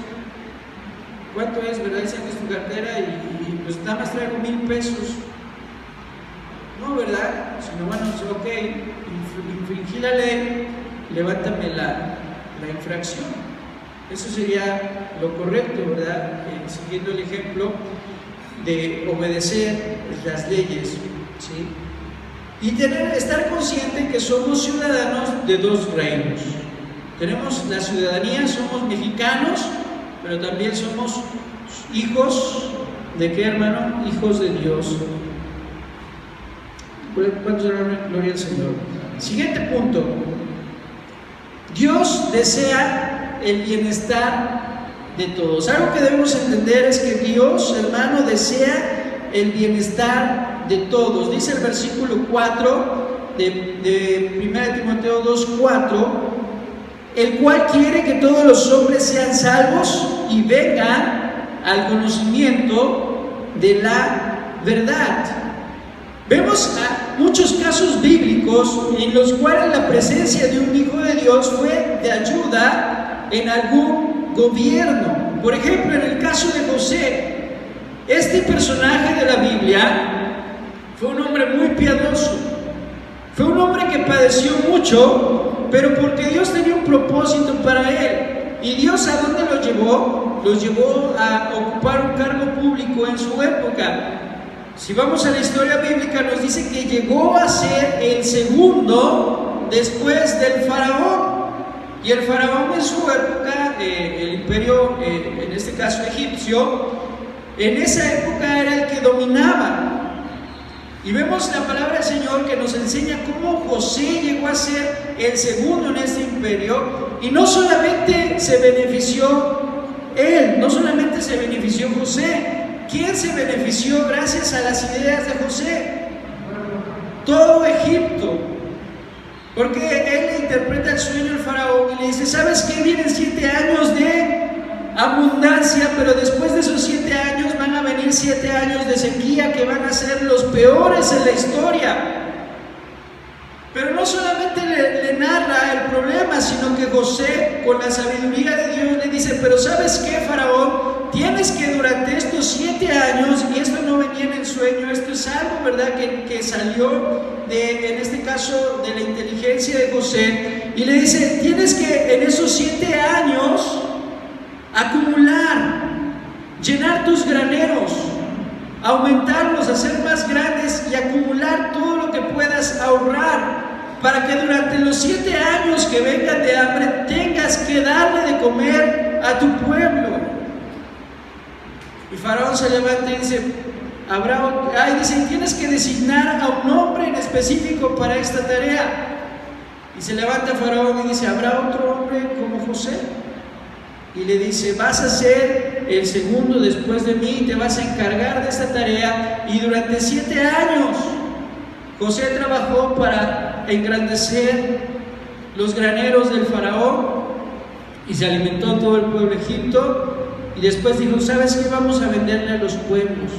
¿Cuánto es, verdad? Sacas tu cartera y pues nada más traigo 1,000 pesos. No, ¿verdad? Sino, bueno, ok, infringí la ley, levántame la infracción. Eso sería lo correcto, ¿verdad? Siguiendo el ejemplo de obedecer las leyes, ¿sí? Y estar consciente que somos ciudadanos de dos reinos. Tenemos la ciudadanía, somos mexicanos, pero también somos hijos de ¿qué, hermano? Hijos de Dios. ¿Cuántos dan gloria al Señor? Siguiente punto. Dios desea el bienestar de todos. Algo que debemos entender es que Dios, hermano, desea el bienestar de todos. Dice el versículo 4 de 1 Timoteo 2:4, el cual quiere que todos los hombres sean salvos y vengan al conocimiento de la verdad. Vemos muchos casos bíblicos en los cuales la presencia de un hijo de Dios fue de ayuda en algún gobierno. Por ejemplo, en el caso de José, este personaje de la Biblia fue un hombre muy piadoso, fue un hombre que padeció mucho, pero porque Dios tenía un propósito para él. ¿Y Dios a dónde lo llevó? Los llevó a ocupar un cargo público en su época. Si vamos a la historia bíblica, nos dice que llegó a ser el segundo después del faraón. Y el faraón en su época, el imperio, en este caso egipcio, en esa época era el que dominaba. Y vemos la palabra del Señor que nos enseña cómo José llegó a ser el segundo en este imperio. Y no solamente se benefició él, no solamente se benefició José. ¿Quién se benefició gracias a las ideas de José? Todo Egipto. Porque él le interpreta el sueño al faraón y le dice: ¿sabes qué? Vienen 7 años de abundancia, pero después de esos 7 años van a venir 7 años de sequía que van a ser los peores en la historia. Pero no solamente le narra el problema, sino que José, con la sabiduría de Dios, le dice: pero ¿sabes qué, faraón? Tienes que durante estos 7 años, y esto no venía en el sueño, esto es algo, ¿verdad?, que salió en este caso de la inteligencia de José, y le dice: tienes que en esos 7 años acumular, llenar tus graneros, aumentarlos, hacer más grandes y acumular todo lo que puedas ahorrar, para que durante los 7 años que vengan de hambre tengas que darle de comer a tu pueblo. Y Faraón se levanta y dice: dice, tienes que designar a un hombre en específico para esta tarea. Y se levanta Faraón y dice: ¿habrá otro hombre como José? Y le dice: vas a ser el segundo después de mí, te vas a encargar de esta tarea. Y durante 7 años José trabajó para engrandecer los graneros del faraón y se alimentó todo el pueblo de Egipto. Y después dijo: ¿sabes qué? Vamos a venderle a los pueblos.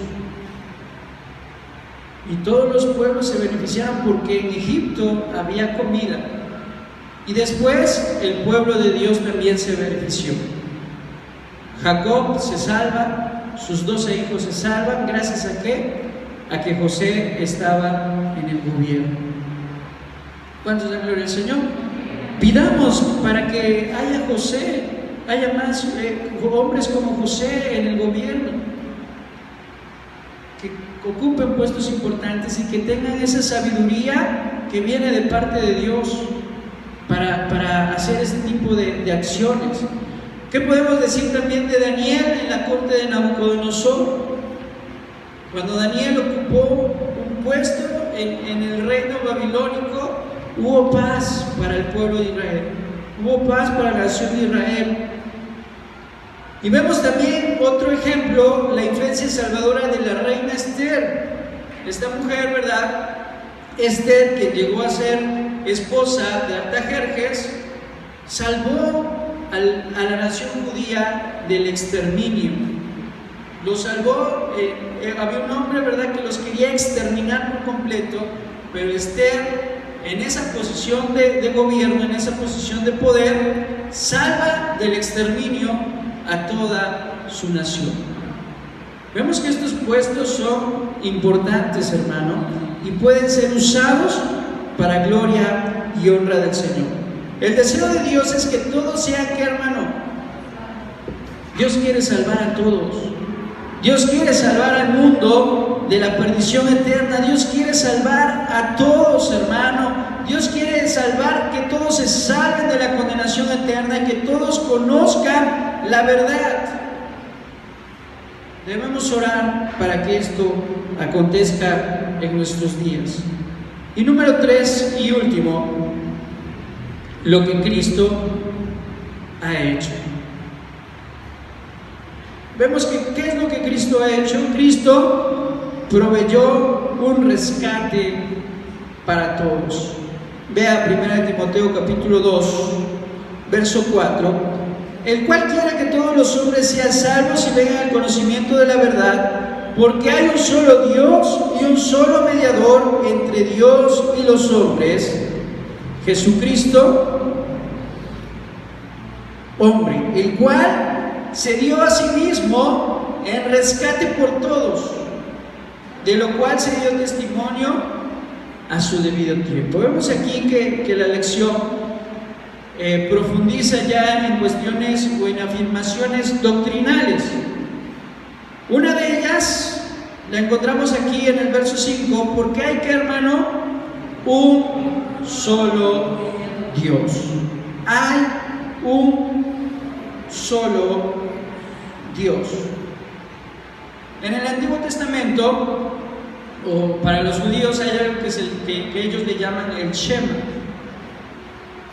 Y todos los pueblos se beneficiaron porque en Egipto había comida. Y después el pueblo de Dios también se benefició. Jacob se salva, sus 12 hijos se salvan. ¿Gracias a qué? A que José estaba en el gobierno. ¿Cuántos dan gloria al Señor? Pidamos para que haya más hombres como José en el gobierno, que ocupen puestos importantes y que tengan esa sabiduría que viene de parte de Dios para hacer este tipo de acciones. ¿Qué podemos decir también de Daniel en la corte de Nabucodonosor? Cuando Daniel ocupó un puesto en el reino babilónico, hubo paz para el pueblo de Israel, hubo paz para la nación de Israel. Y vemos también otro ejemplo, la influencia salvadora de la reina Esther. Esta mujer, ¿verdad? Esther, que llegó a ser esposa de Artajerjes, salvó a la nación judía del exterminio. Lo salvó. Había un hombre, ¿verdad?, que los quería exterminar por completo, pero Esther, en esa posición de gobierno, en esa posición de poder, salva del exterminio a toda su nación. Vemos que estos puestos son importantes, hermano, y pueden ser usados para gloria y honra del Señor. El deseo de Dios es que todos sean, ¿qué, hermano? Dios quiere salvar a todos. Dios quiere salvar al mundo de la perdición eterna. Dios quiere salvar a todos, hermano. Dios quiere salvar que todos se salven de la condenación eterna y que todos conozcan la verdad. Debemos orar para que esto acontezca en nuestros días. Y número 3 y último, lo que Cristo ha hecho. Vemos que ¿qué es lo que Cristo ha hecho? Cristo proveyó un rescate para todos. Vea 1 Timoteo capítulo 2, verso 4. El cual quiere que todos los hombres sean salvos y vengan al conocimiento de la verdad, porque hay un solo Dios y un solo mediador entre Dios y los hombres, Jesucristo, hombre, el cual se dio a sí mismo en rescate por todos, de lo cual se dio testimonio a su debido tiempo. Vemos aquí que la lección profundiza ya en cuestiones o en afirmaciones doctrinales. Una de ellas la encontramos aquí en el verso 5, porque hay que, hermano, un solo Dios. Hay un solo Dios. En el Antiguo Testamento, o para los judíos, hay algo que ellos le llaman el Shema.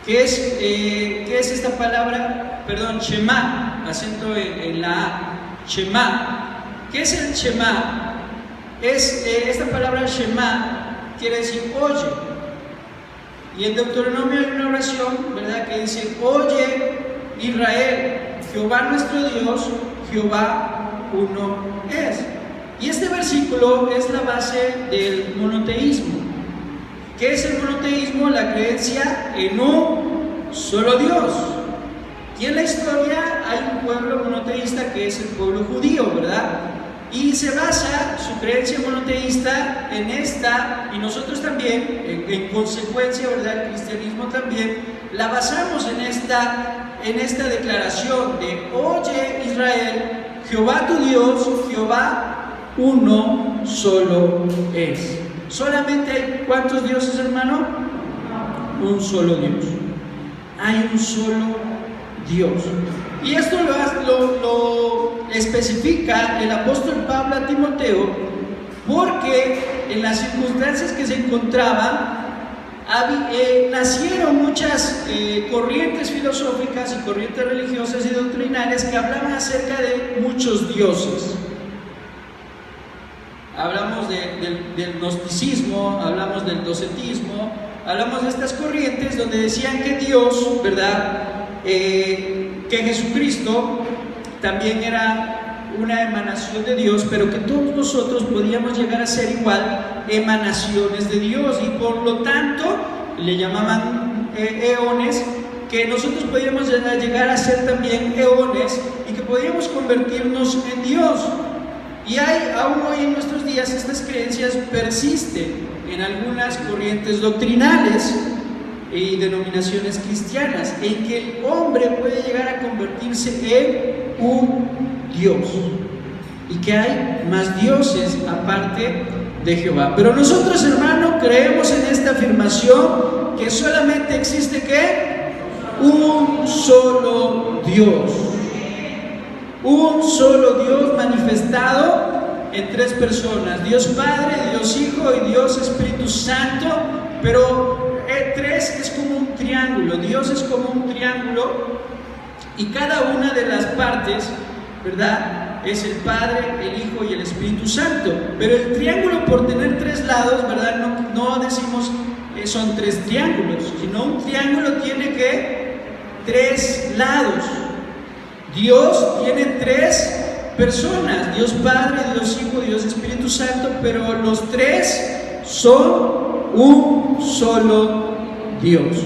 ¿Qué es esta palabra? Perdón, Shema, acento en la A. Shema. ¿Qué es el Shema? Esta palabra Shema quiere decir oye. Y en Deuteronomio hay una oración, ¿verdad?, que dice: oye Israel, Jehová nuestro Dios, Jehová uno es. Y este versículo es la base del monoteísmo. ¿Qué es el monoteísmo? La creencia en un solo Dios. Y en la historia hay un pueblo monoteísta que es el pueblo judío, ¿verdad? Y se basa su creencia monoteísta en esta, y nosotros también, en consecuencia, ¿verdad?, el cristianismo también, la basamos en esta declaración de: oye Israel, Jehová tu Dios, Jehová uno solo es. Solamente hay ¿cuántos dioses, hermano? Un solo Dios. Hay un solo Dios. Y esto lo especifica el apóstol Pablo a Timoteo, porque en las circunstancias que se encontraban nacieron muchas corrientes filosóficas y corrientes religiosas y doctrinales que hablaban acerca de muchos dioses. Hablamos del gnosticismo, hablamos del docetismo, hablamos de estas corrientes donde decían que Dios, ¿verdad?, que Jesucristo también era una emanación de Dios, pero que todos nosotros podíamos llegar a ser igual emanaciones de Dios, y por lo tanto le llamaban eones, que nosotros podíamos llegar a ser también eones y que podíamos convertirnos en Dios. Y aún hoy en nuestros días estas creencias persisten en algunas corrientes doctrinales y denominaciones cristianas, en que el hombre puede llegar a convertirse en un Dios y que hay más dioses aparte de Jehová. Pero nosotros, hermano, creemos en esta afirmación que solamente existe ¿qué? Un solo Dios. Un solo Dios manifestado en tres personas: Dios Padre, Dios Hijo y Dios Espíritu Santo. Pero tres es como un triángulo. Dios es como un triángulo, y cada una de las partes, ¿verdad?, es el Padre, el Hijo y el Espíritu Santo. Pero el triángulo, por tener tres lados, ¿verdad?, no decimos son tres triángulos, sino un triángulo tiene que tres lados. Dios tiene tres personas: Dios Padre, Dios Hijo, Dios Espíritu Santo, pero los tres son un solo Dios.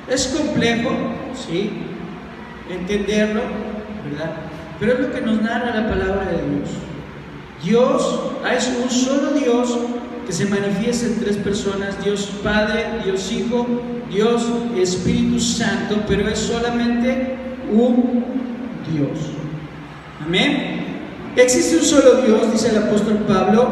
Es complejo, ¿sí?, entenderlo, ¿verdad? Pero es lo que nos narra la palabra de Dios. Dios es un solo Dios que se manifiesta en tres personas: Dios Padre, Dios Hijo, Dios Espíritu Santo, pero es solamente un Dios. Amén. Existe un solo Dios, dice el apóstol Pablo,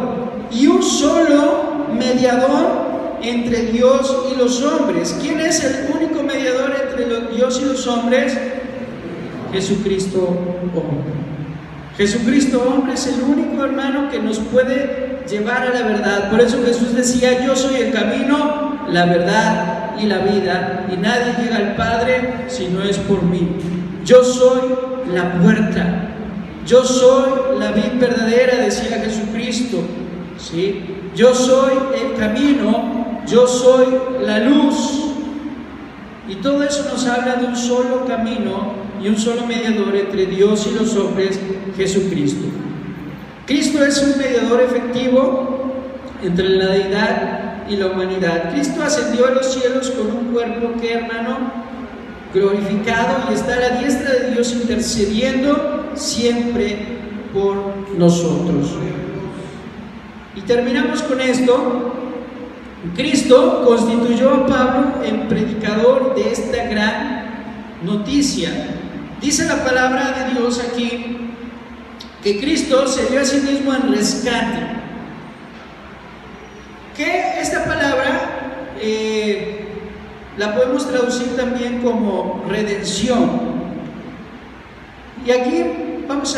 y un solo mediador entre Dios y los hombres. ¿Quién es el único mediador entre Dios y los hombres? Jesucristo hombre. Jesucristo hombre es el único, hermano, que nos puede llevar a la verdad. Por eso Jesús decía: yo soy el camino, la verdad y la vida, y nadie llega al Padre si no es por mí. Yo soy la puerta, yo soy la vid verdadera, decía Jesucristo, ¿sí? Yo soy el camino, yo soy la luz. Y todo eso nos habla de un solo camino y un solo mediador entre Dios y los hombres, Jesucristo. Cristo es un mediador efectivo entre la deidad y la humanidad. Cristo ascendió a los cielos con un cuerpo que, hermano, glorificado, y está a la diestra de Dios intercediendo siempre por nosotros. Y terminamos con esto. Cristo constituyó a Pablo en predicador de esta gran noticia. Dice la palabra de Dios aquí que Cristo se dio a sí mismo en rescate. Que esta palabra la podemos traducir también como redención. Y aquí vamos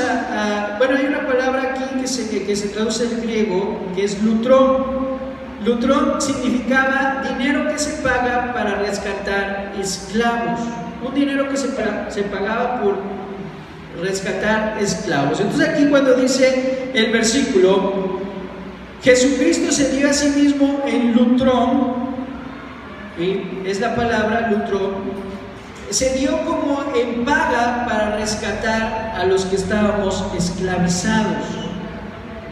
bueno, hay una palabra aquí que se traduce en griego, que es lutrón. Lutrón significaba dinero que se paga para rescatar esclavos, un dinero que se pagaba por rescatar esclavos. Entonces aquí cuando dice el versículo, Jesucristo se dio a sí mismo en lutrón, ¿sí? Es la palabra lutrón, se dio como en paga para rescatar a los que estábamos esclavizados.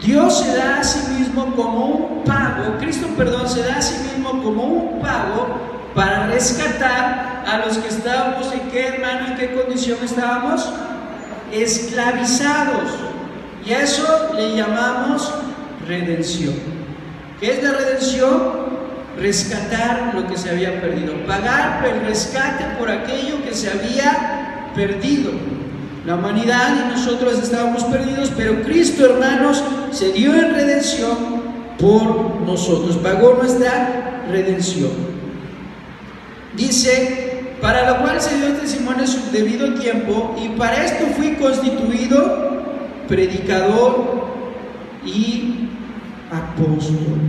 Dios se da a sí mismo como un pago, Cristo, se da a sí mismo como un pago para rescatar a los que estábamos, ¿en qué, hermano? ¿En qué condición estábamos? Esclavizados. Y a eso le llamamos redención. ¿Qué es la redención? Rescatar lo que se había perdido, pagar el rescate por aquello que se había perdido. La humanidad y nosotros estábamos perdidos, pero Cristo, hermanos, se dio en redención por nosotros, pagó nuestra redención. Dice: para lo cual se dio testimonio en su debido tiempo, y para esto fui constituido predicador y apóstol.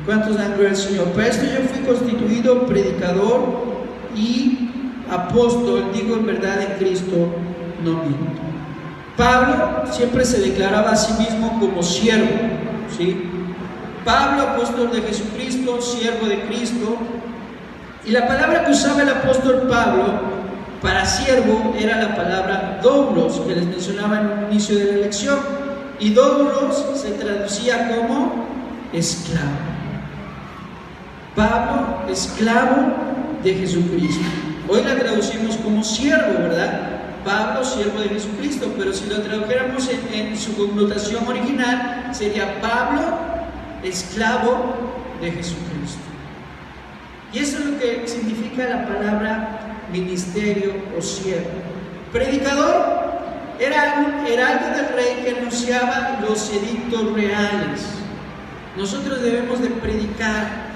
¿Cuántos dan gloria al Señor? Para esto yo fui constituido predicador y apóstol, digo en verdad en Cristo, no miento. Pablo siempre se declaraba a sí mismo como siervo, ¿sí? Pablo, apóstol de Jesucristo, siervo de Cristo. Y la palabra que usaba el apóstol Pablo para siervo era la palabra doulos, que les mencionaba en el inicio de la lección. Y doulos se traducía como esclavo. Pablo, esclavo de Jesucristo. Hoy la traducimos como siervo, ¿verdad? Pablo, siervo de Jesucristo, pero si lo tradujéramos en su connotación original, sería Pablo, esclavo de Jesucristo. Y eso es lo que significa la palabra ministerio o siervo. Predicador era un heraldo del rey que anunciaba los edictos reales. Nosotros debemos de predicar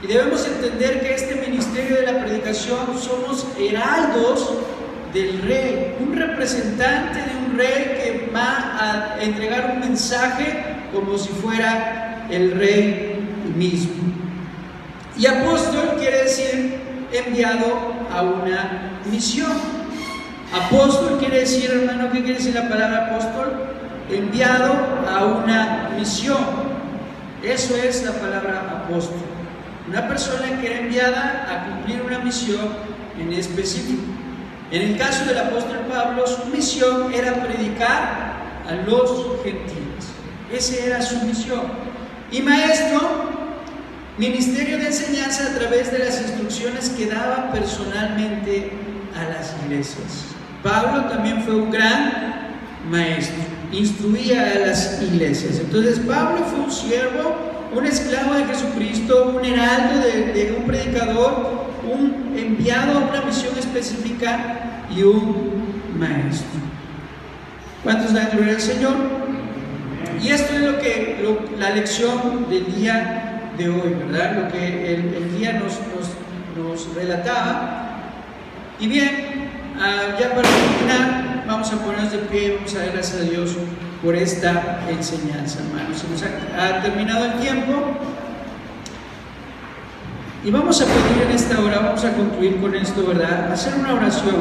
y debemos entender que este ministerio de la predicación somos heraldos del rey, un representante de un rey que va a entregar un mensaje como si fuera el rey mismo. Y apóstol quiere decir enviado a una misión. Apóstol quiere decir, hermano, ¿qué quiere decir la palabra apóstol? Enviado a una misión. Eso es la palabra apóstol. Una persona que era enviada a cumplir una misión en específico. En el caso del apóstol Pablo, su misión era predicar a los gentiles. Esa era su misión. Y maestro, ministerio de enseñanza a través de las instrucciones que daba personalmente a las iglesias. Pablo también fue un gran maestro, instruía a las iglesias. Entonces Pablo fue un siervo, un esclavo de Jesucristo, un heraldo de un predicador, un enviado a una misión específica y un Maestro. ¿Cuántos dan gloria al Señor? Y esto es la lección del día de hoy, ¿verdad? Lo que el día nos relataba. Y bien, ya para terminar, vamos a ponernos de pie y vamos a dar gracias a Dios por esta enseñanza, hermanos. Se nos ha terminado el tiempo y vamos a pedir en esta hora, vamos a concluir con esto, ¿verdad? Hacer una oración,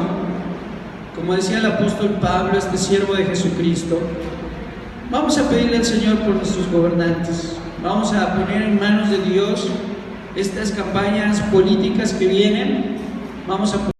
como decía el apóstol Pablo, este siervo de Jesucristo. Vamos a pedirle al Señor por nuestros gobernantes. Vamos a poner en manos de Dios estas campañas políticas que vienen. Vamos a